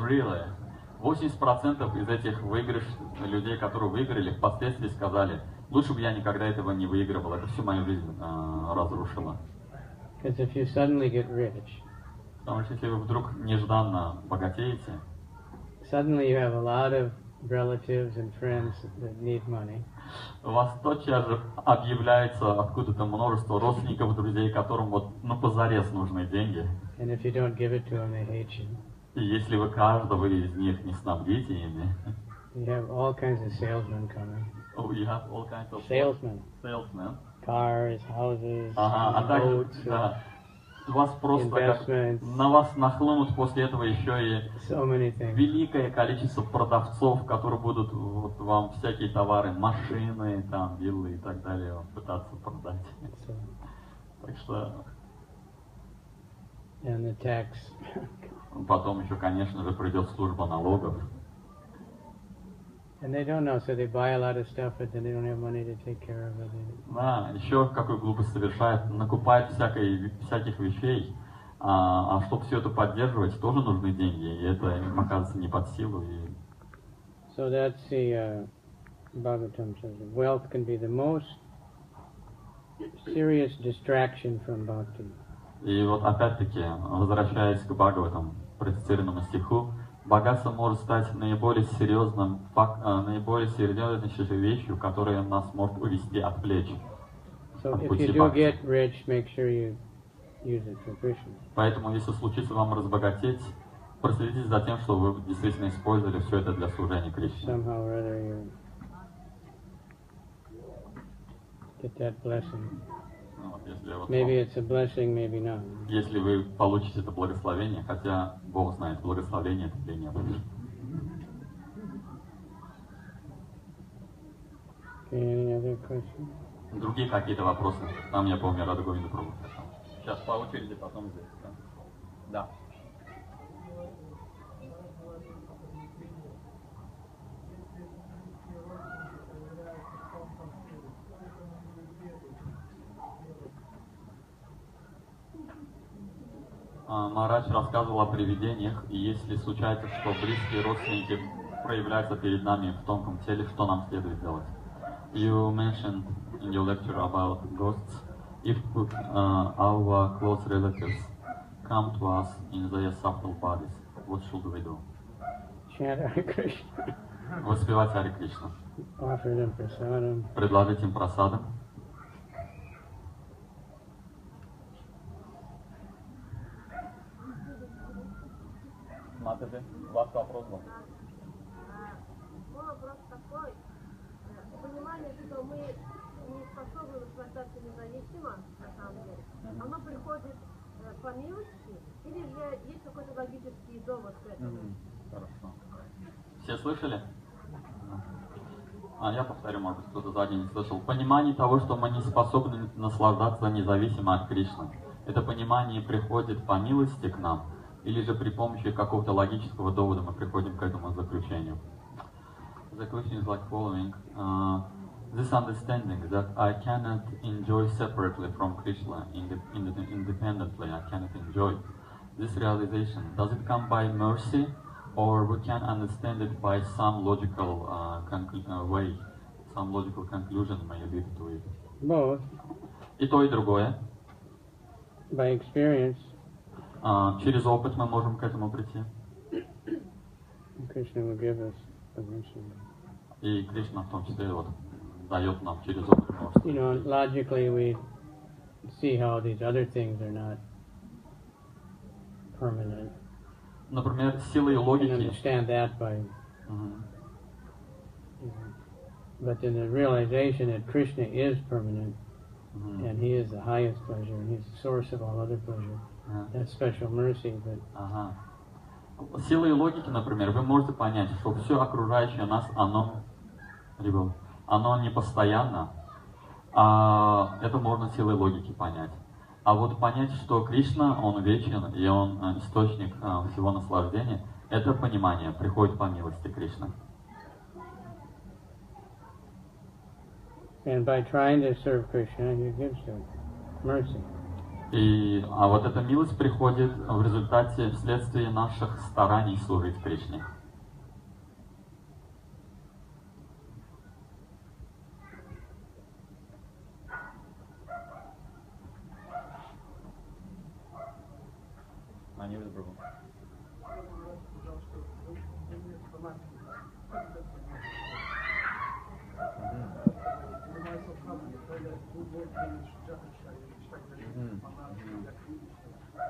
really. 80% из этих людей, которые выиграли, впоследствии сказали, лучше бы я никогда этого не выигрывал, это всю мою жизнь разрушило. Because if you suddenly get rich, Потому что если вы вдруг нежданно богатеете, suddenly you have a lot of relatives and friends that need money. у вас тотчас же объявляется откуда-то множество родственников, друзей, которым вот позарез нужны деньги. And if you don't give it to them, they hate you. И если вы каждого из них не снабдите ими, You have all kinds of salesmen coming. oh, you have all kinds of Salesmen. Salesmen. Cars, houses, Ага, а также, boats, да, вас просто как, на вас нахлынут после этого еще и so many things. великое количество продавцов, которые будут вот, вам всякие товары, машины, там, виллы и так далее пытаться продать. So, Так что and the tax. потом еще, конечно же, придет служба налогов. And they don't know, so they buy a lot of stuff, but then they don't have money to take care of it. Да, еще какую глупость совершает, накупает всяких вещей, а чтобы все это поддерживать, тоже нужны деньги, и это им оказывается не под силу. И... So that's the Bhagavatam says, wealth can be the most serious distraction from bhakti. И вот опять-таки, возвращаясь к Бхагаватам, процитированному стиху, богатство может стать наиболее серьезной вещью, которая нас может увести от плеч. So if you do get rich, make sure you use it for Krishna. Поэтому, если случится вам разбогатеть, проследите за тем, что вы действительно использовали все это для служения Кришне. Somehow or other you get that blessing. Maybe it's a blessing, maybe not. Если вы получите это благословение, хотя Бог знает, благословение это или нет. Okay, any other questions? Другие какие-то вопросы? Там я помню, Рада Говинда пробовал. Сейчас по очереди, потом здесь. Да. Махарадж рассказывал о привидениях, и если случается, что близкие родственники проявляются перед нами в тонком теле, что нам следует делать? You mentioned in your lecture about ghosts. If our close relatives come to us in their subtle bodies, what should we do? Chant Hare Krishna. Воспевать Харе Кришна. Offer them prasadam. Предложить им просадом. Матаджи, у вас вопрос был? Мой вопрос такой. Понимание, что мы не способны наслаждаться независимо, на самом деле, оно приходит по милости, или же есть какой-то логический довод к этому? Хорошо. Все слышали? Я повторю, может быть, кто-то сзади не слышал. Понимание того, что мы не способны наслаждаться независимо от Кришны. Это понимание приходит по милости к нам, или же при помощи какого-то логического довода мы приходим к этому заключению. The question is like following. This understanding that I cannot enjoy separately from Krishna independently, I cannot enjoy. This realization, does it come by mercy, or we can understand it by some logical way, some logical conclusion may lead to it? Both. И то, и другое. By experience. Через опыт мы можем к этому прийти. Krishna will give us permission. И Кришна в том числе вот дает нам через опыт множество. You know, logically we see how these other things are not permanent. Например, силой логики. Understand that by. But in the realization that Krishna is permanent, and He is the highest pleasure, and He's the source of all other pleasure. That's special mercy, but. Силой логики, например, вы можете понять, что все окружающее нас, оно не постоянно, это можно силой логики понять. А вот понять, что Кришна, Он вечен, и Он источник всего наслаждения, это понимание приходит по милости Кришны. And by trying to serve Krishna, He gives you mercy. А вот эта милость приходит в результате, вследствие наших стараний служить Кришне.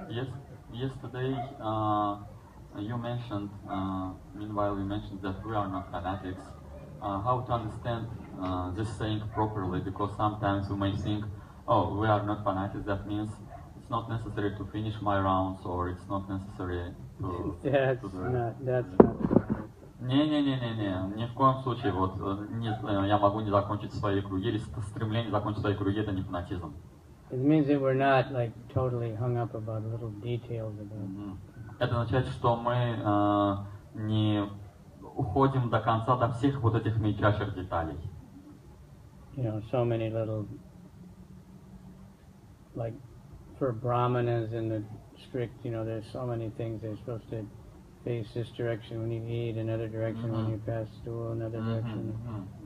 Yes, yesterday you mentioned, meanwhile you mentioned that we are not fanatics. How to understand this saying properly, because sometimes we may think, oh, we are not fanatics, that means it's not necessary to finish my rounds, or it's not necessary to... That's not Не, ни в коем случае, вот, я могу не закончить свои круги, или стремление закончить свои круги, это не фанатизм. It means that we're not like totally hung up about little details about. Это означает, что мы не уходим до конца до всех вот этих мельчайших деталей. You know, so many little, like for brahmanas in the strict, you know, there's so many things they're supposed to face this direction when you eat, another direction when you pass stool, another direction,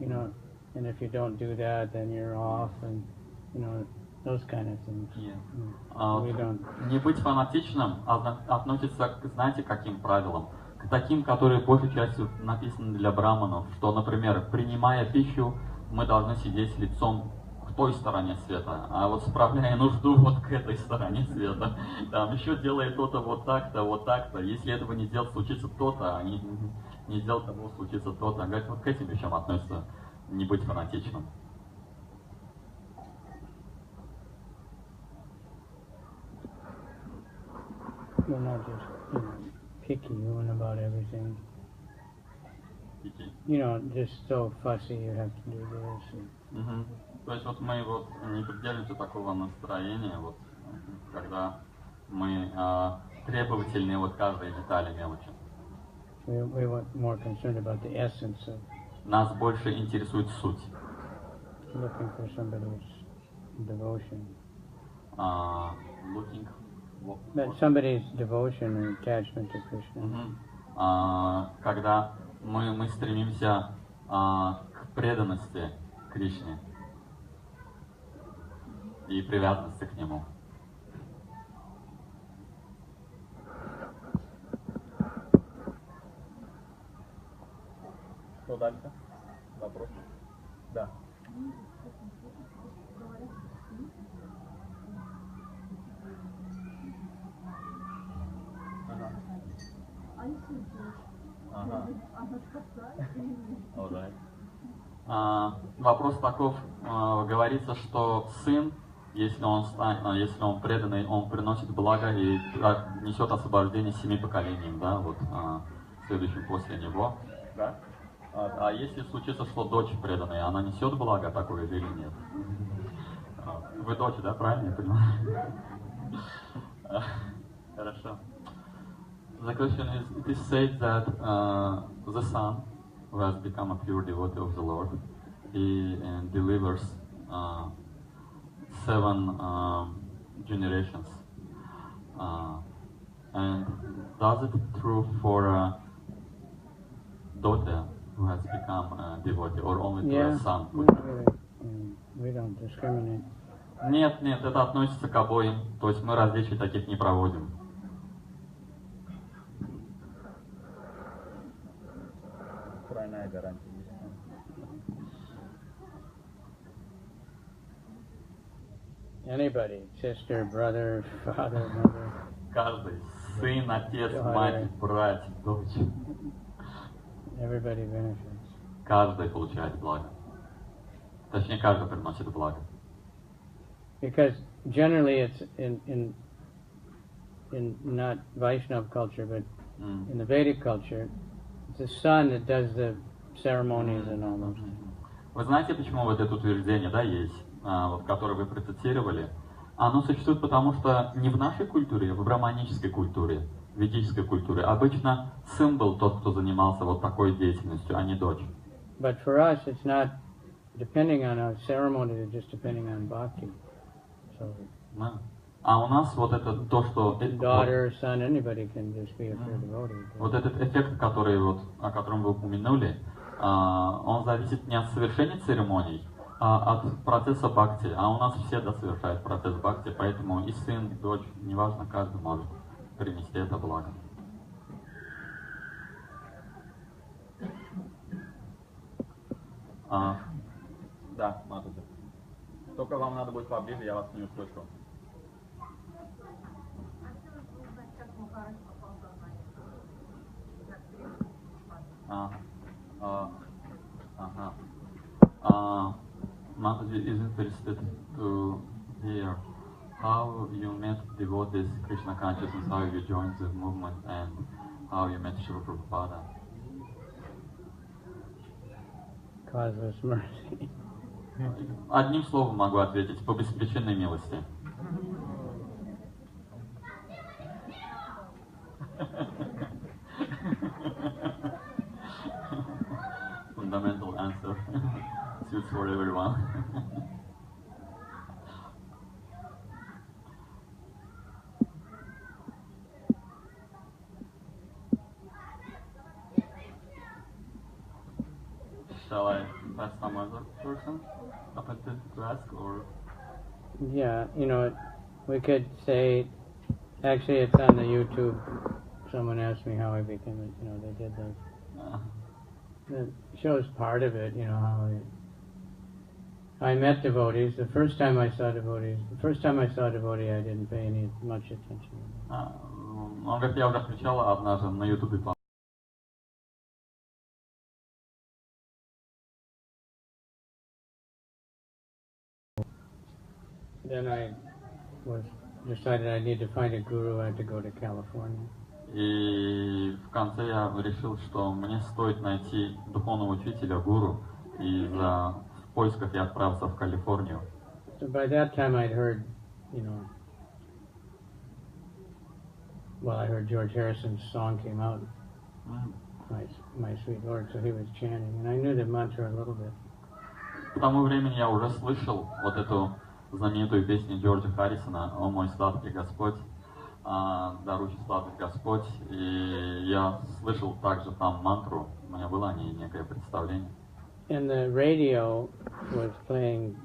you know, and if you don't do that, then you're off, and you know. Those kind of things. We don't. Не быть фанатичным относится к, знаете, каким правилам? К таким, которые большей частью написаны для браманов, что, например, принимая пищу, мы должны сидеть лицом к той стороне света, а вот справляя нужду вот к этой стороне света. Там еще делая то-то вот так-то, вот так-то. Если этого не сделать, случится то-то, а не сделать того, случится то-то. Говорит, вот к этим вещам относится не быть фанатичным. We're not just, you know, picky about everything. Picky. You know, just so fussy, you have to do this. То есть вот мы вот не придерживаемся такого настроения, вот, когда мы требовательны вот каждой детали мелочи. We were more concerned about the essence of. Нас больше интересует суть. Looking for somebody's devotion. Looking. That somebody's devotion or attachment to Krishna. Когда мы стремимся к преданности Кришне и привязанности к Нему. Что дальше? Вопрос? Да. Вопрос таков, говорится, что сын, если он преданный, он приносит благо и несет освобождение 7 поколениям, да, вот следующим после него. Да? А если случится, что дочь преданная, она несет благо такое или нет? Вы дочь, да, правильно я понимаю? Хорошо. The question is, it is said that the son, who has become a pure devotee of the Lord, he delivers 7 generations. And does it true for a daughter who has become a devotee, or only to a son? We don't discriminate. Нет, это относится к обоим. То есть мы различий таких не проводим. Тройная гарантия. Anybody, sister, brother, father, mother. Каждый. Сын, отец, мать, брат, дочь. Everybody benefits. Каждый получает благо. Точнее, каждый приносит благо. Because generally it's in not Vaishnava culture, but in the Vedic culture, it's the son that does the ceremonies and all those things. Вы знаете, почему вот это утверждение, да, есть, вот, которое вы процитировали? Оно существует потому, что не в нашей культуре, в браманической культуре, в ведической культуре. Обычно сын был тот, кто занимался вот такой деятельностью, а не дочь. But for us, it's not depending on a ceremony, it's just depending on bhakti. So А у нас вот это то, что... Daughter, son, anybody can just be a pure devotee. Вот этот эффект, который вот, о котором вы упомянули, он зависит не от совершения церемоний, а от процесса бхакти. А у нас все совершают процесс бхакти, поэтому и сын, и дочь, неважно, каждый может принести это благо. Да, Матушка. Только вам надо будет поближе, я вас не услышу. Mataji is interested to hear how you met devotees, Krishna consciousness, how you joined the movement, and how you met Srila Prabhupada. Causeless mercy. Одним словом могу ответить, по беспричинной милости. Fundamental answer suits for everyone. Shall I pass some other person opportunity to ask, or? Yeah, you know, we could say, actually it's on the YouTube. Someone asked me how I became, you know, they did this. It shows part of it, you know, how I met devotees. The first time I saw devotee, I didn't pay any much attention. Он говорит, я уже включала однажды на YouTube. Then I decided I need to find a guru. I had to go to California. И в конце я решил, что мне стоит найти духовного учителя, гуру, и в поисках я отправился в Калифорнию. So by that time I'd heard, you know, I heard George Harrison's song came out, My Sweet Lord, so he was chanting, and I knew the mantra a little bit. К тому времени я уже слышал вот эту знаменитую песню Джорджа Харрисона «О мой сладкий Господь», дарующий сладкий Господь, и я слышал также там мантру, у меня было о ней некое представление. And the radio was playing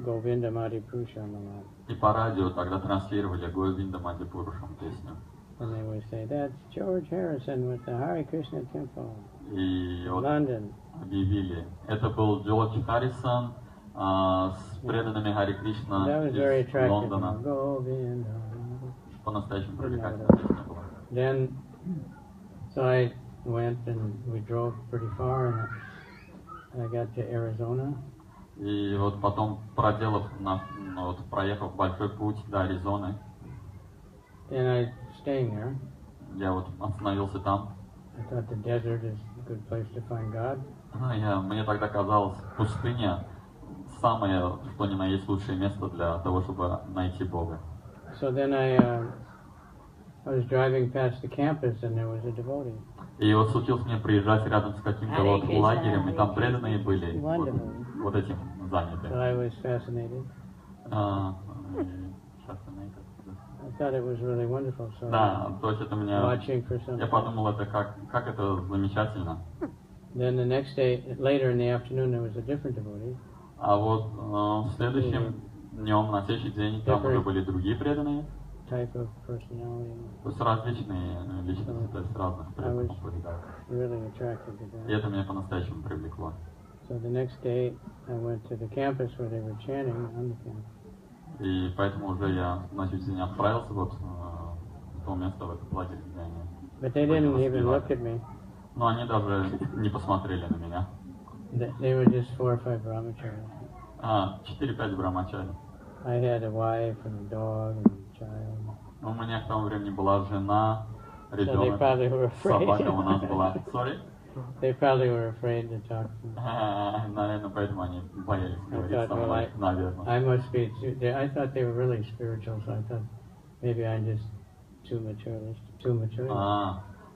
Govinda Madhipurusha a lot. И по радио тогда транслировали Говинда Мадипурушам песню. And they would say, that's George Harrison with the Hare Krishna Temple, И вот London. Объявили, это был Джордж Харрисон с преданными Харе Кришна из Лондона. По-настоящему привлекательная песня была. Then, so I went and we drove pretty far and I got to Arizona. И вот потом, проехав большой путь до Аризоны, And I staying there. Я вот остановился там. I thought the desert is a good place to find God. Мне тогда казалось, пустыня самое, что ни на есть лучшее место для того, чтобы найти Бога. So then I was driving past the campus and there was a devotee. И вот случилось мне приезжать рядом с каким-то вот лагерем, и там преданные были вот этим заняты. So I was fascinated. I thought it was really wonderful. So да, то есть это меня... watching for something. Я подумал, это как это замечательно. Then the next day, later in the afternoon, there was a different devotee. А вот в следующем днем, на следующий день, там уже были другие преданные. Type of personality. То есть различные личности, то есть разных преданных. Really attracted to that. И это меня по-настоящему привлекло. So the next day, I went to the campus where they were chanting on the campus. И поэтому уже я на следующий день отправился вот в то место, в этот лагерь, где они... But they didn't even look at me. Но они даже не посмотрели на меня. They were just 4 or 5 brahmacharis. 4-5 брамачари. I had a wife and a dog and a child. У меня к тому времени была жена, ребенок, so they probably were afraid. Собака у нас была. Sorry? They probably were afraid to talk to me. Наверное, поэтому они боялись говорить со мной, наверное. I must be I thought they were really spiritual, so I thought maybe I'm just too materialistic.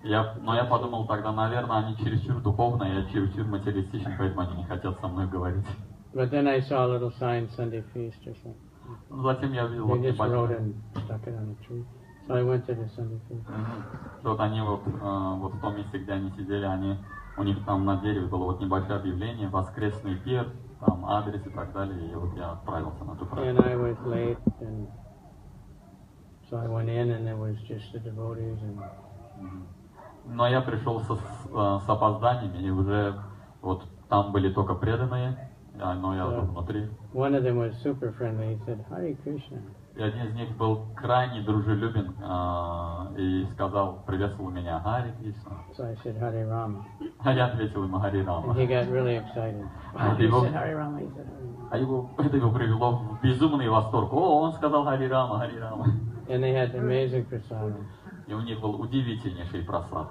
Но я подумал тогда, наверное, они чересчур духовные, я чересчур материалистичен, поэтому они не хотят со мной говорить. But then I saw a little sign, Sunday feast or something. Затем я увидел They вот just wrote небольшой... and stuck it on a tree. So I went to the Sunday feast. Вот они вот в том месте, где они сидели, у них там на дереве было вот небольшое объявление, воскресный пир, там адрес и так далее, и вот я отправился на ту And практику. I was late, and so I went in, and there was just the devotees, and Но я пришел с опозданиями, и уже вот там были только преданные, но я был внутри. one of them was super friendly. He said, Hare Krishna. И один из них был крайне дружелюбен и сказал, приветствовал меня, Хари Кришна. So I said, Hare Rama. А я ответил ему Хари Рама. And he got really excited. А He said, Hare Rama. He said, Hare Rama. это его привело в безумный восторг. О, он сказал Хари Рама, Хари Рама. And they had amazing prasadam. И у них был удивительнейший просад.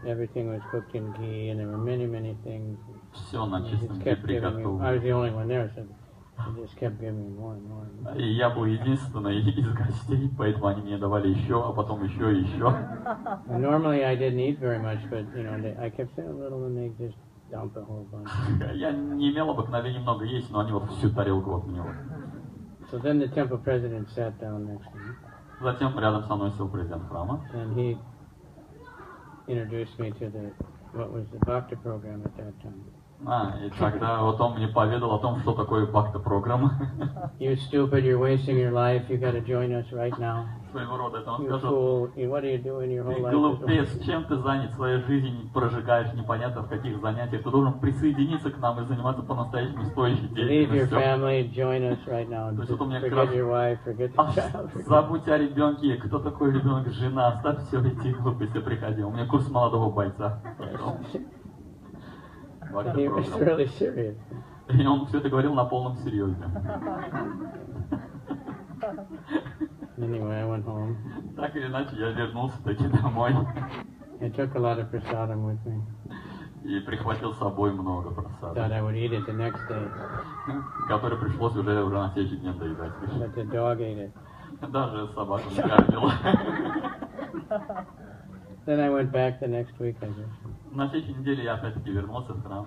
Everything was cooked in ghee, and there were many, many things. Все на And he чистом just ghee kept giving me. I приготовлено. was the only one there, so he just kept giving me more and more. И я был единственный из гостей, поэтому они мне давали еще, а потом еще и еще. And normally I didn't eat very much, but I kept saying a little, and they just dump a whole bunch. Я не имел обыкновения много есть, но они вот всю тарелку вот мне вот. So then the temple president sat down next to me, Затем рядом со мной сел президент храма. and he introduced me to what was the Bhakti program at that time. И тогда вот он мне поведал о том, что такое бхакти-программа. You stupid, you're wasting your life. You got to join us right now. Своего рода это он You сказал. fool. What are you doing your whole Ты life? глупец, чем ты занят своей жизнью, прожигаешь непонятно в каких занятиях. Ты должен присоединиться к нам и заниматься по-настоящему стоящей Leave your деятельностью. family, join us right now. То есть Just вот у меня как forget раз- your wife, forget the child. Забудь о ребенке, кто такой ребенок, жена, оставь все эти глупости, приходи. У меня курс молодого бойца. He was really serious. И он все это говорил на полном серьезе. Anyway, I went home. Так или иначе, я вернулся таки домой I took a lot of prasadam with me. и прихватил с собой много Thought просада, I would eat it the next day, который пришлось уже на следующий день доедать. but the dog ate it. Даже собаку не кормила. Then I went back the next week, I guess, На следующей неделе я опять-таки вернулся в храм.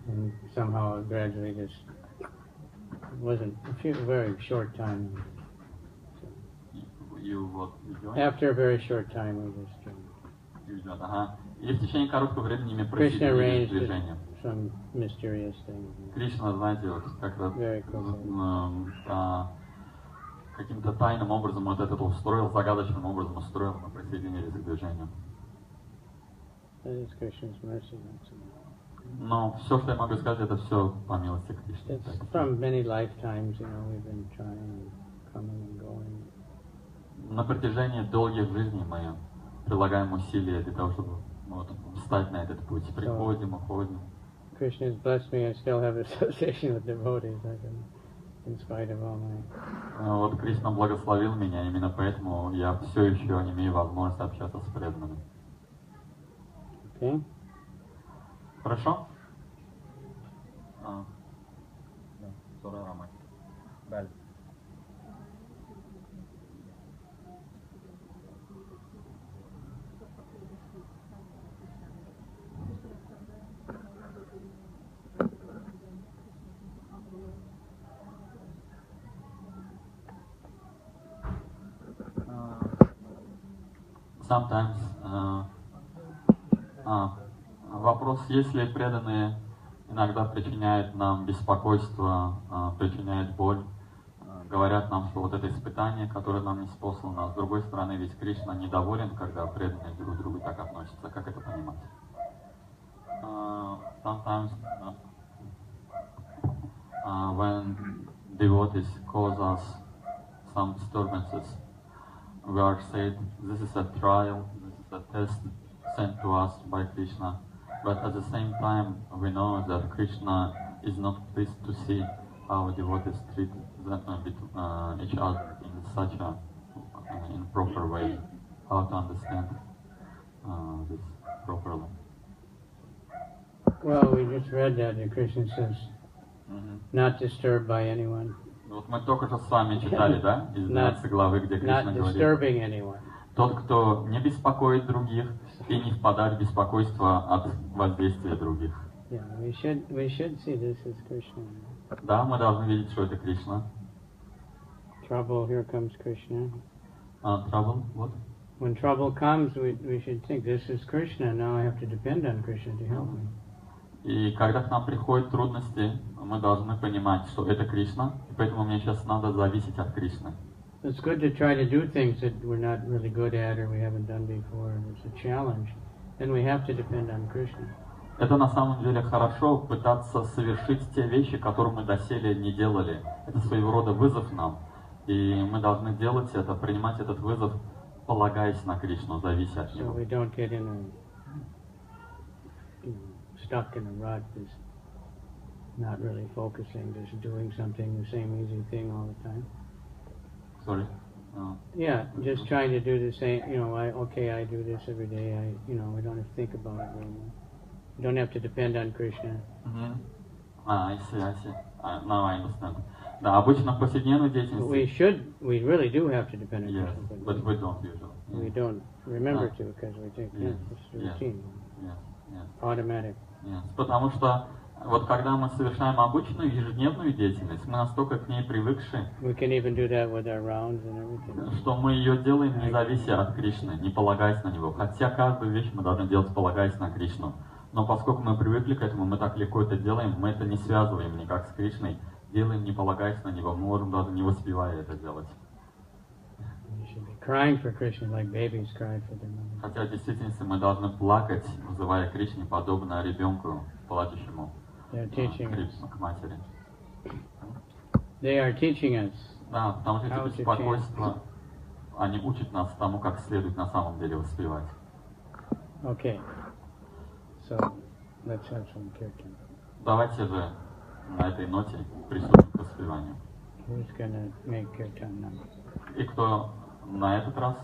and somehow gradually just it wasn't a very short time. И вот идет, After a very short time, we just joined. ага. И в течение короткого времени мы Krishna присоединились к arranged движению. some mysterious thing. Кришна, знаете, вот как-то Very cool. каким-то тайным образом вот это устроил, загадочным образом устроил, мы присоединились к движению. That is Krishna's mercy. That's all. Но все, что я могу сказать, это все по милости Кришны. It's from many lifetimes, we've been trying and coming and going. На протяжении долгих жизней мы прилагаем усилия для того, чтобы вот, встать на этот путь. Приходим, уходим. Krishna has blessed me. I still have association with devotees, in spite of all my. Вот Кришна благословил меня, именно поэтому я все еще имею возможность общаться с преданными. Okay. Хорошо? Sometimes вопрос, если преданные иногда причиняют нам беспокойство, причиняют боль, говорят нам, что вот это испытание, которое нам не спослано, а с другой стороны, ведь Кришна недоволен, когда преданные друг к другу так относятся. Как это понимать? Sometimes when devotees cause us some disturbances, we are said this is a trial, this is a test sent to us by Krishna. But at the same time, we know that Krishna is not pleased to see how devotees treat each other in such a improper way. How to understand this properly? Well, we just read that Krishna says, not disturbed by anyone. Вот мы только что с вами читали, да, из 12 главы, где Кришна Not говорит, disturbing anyone. тот, кто не беспокоит других и не впадает в беспокойство от воздействия других. Yeah, we should see this as Krishna. Да, мы должны видеть, что это Кришна. trouble, here comes Krishna. Trouble, what? When trouble comes, we should think, this is Krishna, now I have to depend on Krishna to help me. И когда к нам приходят трудности, мы должны понимать, что это Кришна, и поэтому мне сейчас надо зависеть от Кришны. It's good to try to do things that we're not really good at or we haven't done before. It's a challenge. Then we have to depend on Krishna. Это на самом деле хорошо, пытаться совершить те вещи, которые мы доселе не делали. Это своего рода вызов нам. И мы должны делать это, принимать этот вызов, полагаясь на Кришну, завися от Него. So we don't get in stuck in a rut, just not really focusing, just doing something, the same easy thing all the time. Sorry? Yeah, just trying to do the same, I do this every day, we don't have to think about it very much. You don't have to depend on Krishna. I see. Now I understand. Да, обычно в повседневной деятельности... We really do have to depend on Yes, Krishna. but we don't usually. We don't remember to because we think, it's routine, automatic. Yes. Потому что вот когда мы совершаем обычную ежедневную деятельность, мы настолько к ней привыкши, We can even do that with our rounds and everything. что мы ее делаем не завися от Кришны, не полагаясь на Него. Хотя каждую вещь мы должны делать, полагаясь на Кришну. Но поскольку мы привыкли к этому, мы так легко это делаем, мы это не связываем никак с Кришной, делаем не полагаясь на Него, мы можем даже не успевая это делать. You should be crying for Krishna like babies cry for their mother. Хотя в действительности мы должны плакать, вызывая Кришне, подобно ребенку, плачущему к матери. They are teaching us. Да, потому что эти беспокойства, они учат нас тому, как следует на самом деле воспевать. Okay. So, let's have some kirtan. Давайте же на этой ноте приступим к воспеванию. Who's gonna make kirtan now? И кто на этот раз